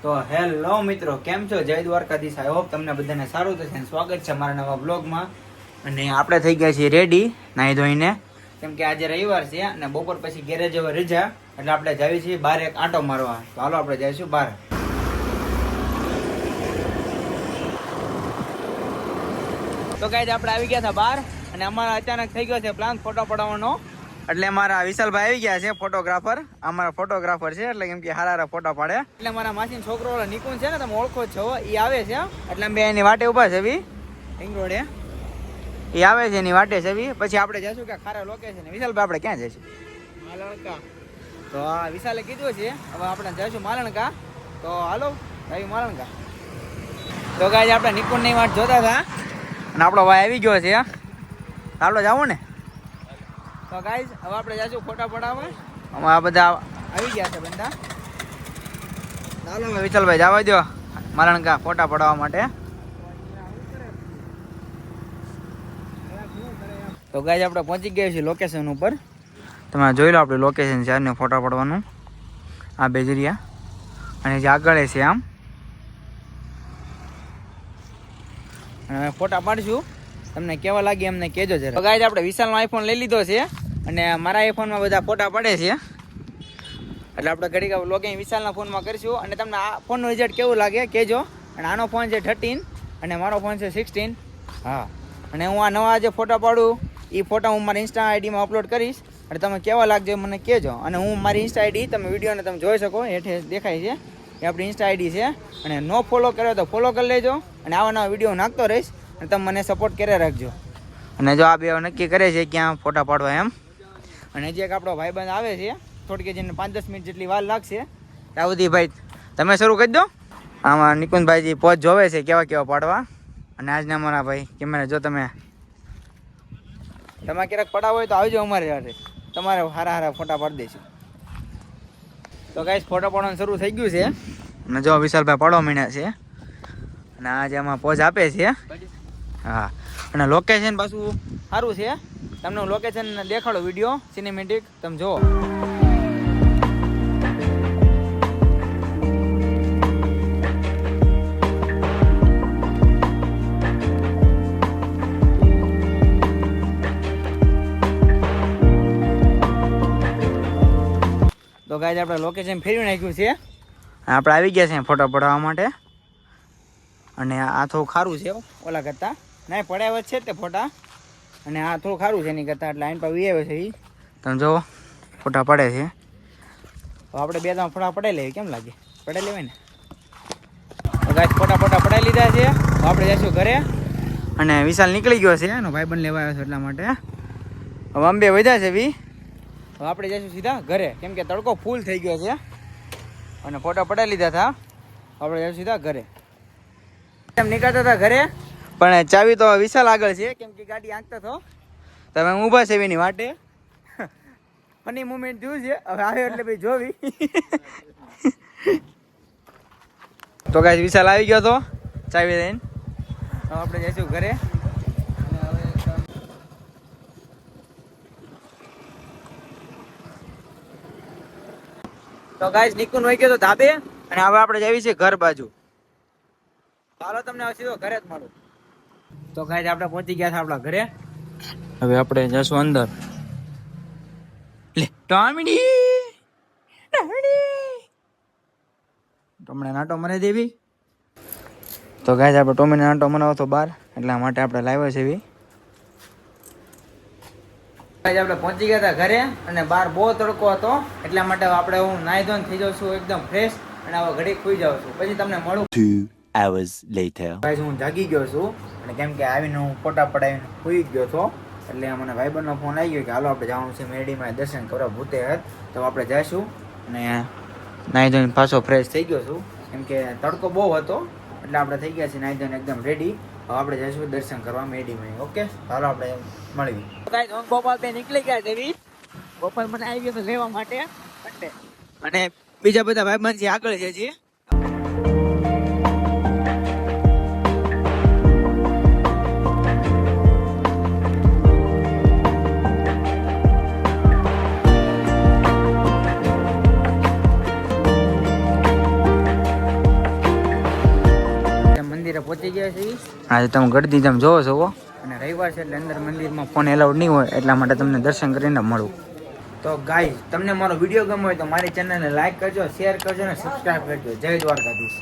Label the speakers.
Speaker 1: તો હેલો મિત્રો, કેમ છો? જય દ્વારકાધીશ. આઈ હોપ તમને બધાને સારું થશે અને સ્વાગત છે મારા નવા બ્લોગમાં. અને આપણે થઈ ગયા છીએ રેડી નાહી ધોઈને, કેમ કે આજે રવિવાર છે અને બપોર પછી ગેરેજ હવે રજા, એટલે આપણે જઈએ છીએ બહાર એક આંટો મારવા. તો હાલો આપણે જઈશું બહાર. તો ગાઈઝ આપણે આવી ગયા હતા બહાર અને અમારા અચાનક થઈ ગયો છે પ્લાન ફોટો પડાવવાનો. એટલે મારા વિશાલભાઈ આવી ગયા છે, ફોટોગ્રાફર. અમારા ફોટોગ્રાફર છે, એટલે કેમ કે હારા ફોટા પાડે. એટલે મારા માસીનો છોકરો નિકુંજ છે ને, તમે ઓળખો જ છો, એ આવે છે. એટલે બે એની વાટે ઉભા છે રિંગ રોડે. એ આવે છે એની વાટે છે. પછી આપણે જઈશું કે ખારા લોકેશન. વિશાલભાઈ આપણે ક્યાં જઈશું? માલણકા. તો આ વિશાલે કીધું છે હવે આપણે જઈશું માલણકા. તો હાલો આવી માલણકા. તો ગાઈઝ આપણે નિકુંજની વાટ જોતા હતા અને આપણો ભાઈ આવી ગયો છે. આપણે જાવું ને. તો ગાઈઝ હવે આપણે જઈશું ફોટા પડાવવા. આમાં આ બધા આવી ગયા છે બંદા. ચાલો વિશાલભાઈ જવા દો માલણકા ફોટા પડાવવા માટે. તો ગાઈઝ આપણે પહોંચી ગયા છીએ લોકેશન ઉપર. તમે જોઈ લો આપણે લોકેશન છે અને ફોટા પડવાનું. આ બેજરિયા અને જે આગળ છે આમ. અને ફોટા પાડીશું. તમને કેવા લાગે એમને કહેજો જરા. તો ગાઈઝ આપણે વિશાલનો આઈફોન લઈ લીધો છે અને મારા આઈફોનમાં બધા ફોટા પડે છે. એટલે આપણે ઘડીક લોગિંગ વિશાલના ફોનમાં કરીશું અને તમને આ ફોનનું રિઝલ્ટ કેવું લાગે કહેજો. અને આનો ફોન છે 13 અને મારો ફોન છે 16. હા, અને હું આ નવા જે ફોટા પાડું એ ફોટા હું મારી ઇન્સ્ટા આઈડીમાં અપલોડ કરીશ અને તમે કેવા લાગજો મને કહેજો. અને હું મારી ઇન્સ્ટા આઈડી તમે વિડીયોને તમે જોઈ શકો, હેઠે દેખાય છે એ આપણી ઇન્સ્ટા આઈડી છે. અને નો ફોલો કર્યો તો ફોલો કરી લેજો અને આવા નવા વિડીયો નાખતો રહીશ અને તમે મને સપોર્ટ કર્યા રાખજો. અને જો આ બે નક્કી કરે છે ક્યાં ફોટા પાડવા એમ. અને જે એક આપણો ભાઈબંધ આવે છે થોડીક જેને 5-10 મિનિટ જેટલી વાર લાગશે. ત્યાં ભાઈ તમે શરૂ કરી દો. આમાં નિકુંજભાઈજી પોચ જોવે છે કેવા કેવા પાડવા. અને આજના અમારા ભાઈ કેમેરા જો તમે ક્યારેક પડાવો હોય તો આવજો અમારે યારે, તમારે સારા ફોટા પાડી દઈશું. તો ગાઈસ ફોટો પાડવાનું શરૂ થઈ ગયું છે અને જો વિશાલભાઈ પાડવા માંડ્યા છે અને આજે આમાં પોઝ આપે છે. હા, અને લોકેશન પાછું સારું છે. તમને હું લોકેશન દેખાડો વિડીયો સિનેમેટિક તમે જુઓ. તો ગાઈઝ આપણે લોકેશન ફેરવી નાખ્યું છે. આપણે આવી ગયા છે ફોટો પડાવવા માટે. અને આ થોડું ખારું છે ઓલા કરતાં, ના પડાવ્યા છે તે ફોટા. અને આ થોડું ખારું છે એની કરતાં, એટલે લાઈન પર વી આવે છે એ. તમે જો ફોટા પડે છે. તો આપણે 2-3 ફોટા પડાવી લઈએ, કેમ લાગે? પડાવી લેવાય ને. તો ગાઈઝ ફોટા પડાવી લીધા છે. તો આપણે જઈશું ઘરે. અને વિશાલ નીકળી ગયો છે એનો ભાઈબંધ લેવા આવ્યો છે એટલા માટે. હવે અંબે વધ્યા છે વી. તો આપણે જઈશું સીધા ઘરે, કેમ કે તડકો ફૂલ થઈ ગયો છે અને ફોટા પડાવી લીધા હતા. આપણે જઈશું સીધા ઘરે. એમ નીકળતા હતા ઘરે, પણ ચાવી તો વિશાલ આગળ છે, કેમ કે ગાડી આંકતો હતો. તમે ઊભા છે એની વાટે. ફની મુમેન્ટ થયું છે, હવે આવ્યો એટલે ભાઈ જોવી. તો ગાઈસ વિશાલ આવી ગયો હતો ચાવી લઈને. હવે આપણે જઈશું ઘરે. તો ગાઈસ નિકુંજ હોય ગયો તો ધાબે અને હવે આપણે જઈએ છીએ ઘર બાજુ. હાલો તમને સીધો ઘરે જ મળું. તો ગાઈસ આપણે પહોંચી ગયા છે આપણા ઘરે. હવે આપણે જઈશું અંદર. લે ટોમડી ટોમણે નાટો મરે દેવી. તો ગાઈસ આપણે ટોમીને નાટો મનાવો તો બહાર, એટલા માટે આપણે લાવ્યો છે એવી. આપણે પહોંચી ગયા હતા ઘરે અને બહાર બહુ તડકો હતો, એટલા માટે આપણે હું નાહી ધોઈને થઈ જાઉં છું એકદમ ફ્રેશ અને હવે ઘડી ખુઈ જાઉં છું. પછી તમને મળું
Speaker 2: 2 hours later.
Speaker 1: ભાઈ હું જાગી ગયો છું અને કેમ કે આવીને હું ફોટા પડાવીને ખુઈ ગયો હતો, એટલે મને ભાઈબંધનો ફોન આવી ગયો કે હાલો આપણે જવાનું છે મેરડીમાં દર્શન કરવા ભૂતેહર. તો આપણે જઈશું અને નાહી ધોઈને પાછો ફ્રેશ થઈ ગયો છું, કેમ કે તડકો બહુ હતો એટલે આપણે થઈ ગયા છીએ નાહી ધોઈને એકદમ રેડી. હવે આપણે જઈશું દર્શન કરવા મેરડીમાં. ઓકે, હાલો આપણે મળવી. ગોપાલ તે નીકળી ગયા દેવી. ગોપાલ મને આવી ગયો લેવા માટે અને બીજા બધા ભાઈબંધ જે આગળ છે. મંદિરે પહોંચી ગયા છીએ. આજે તમે ગળદી તમે જોવો છો અને રવિવાર છે એટલે અંદર મંદિરમાં ફોન એલાઉડ નહીં હોય એટલા માટે તમને દર્શન કરીને મળું. તો ગાઈઝ તમને મારો વિડીયો ગમ્યો હોય તો મારી ચેનલને લાઈક કરજો, શેર કરજો અને સબસ્ક્રાઈબ કરજો. જય દ્વારકાધીશ.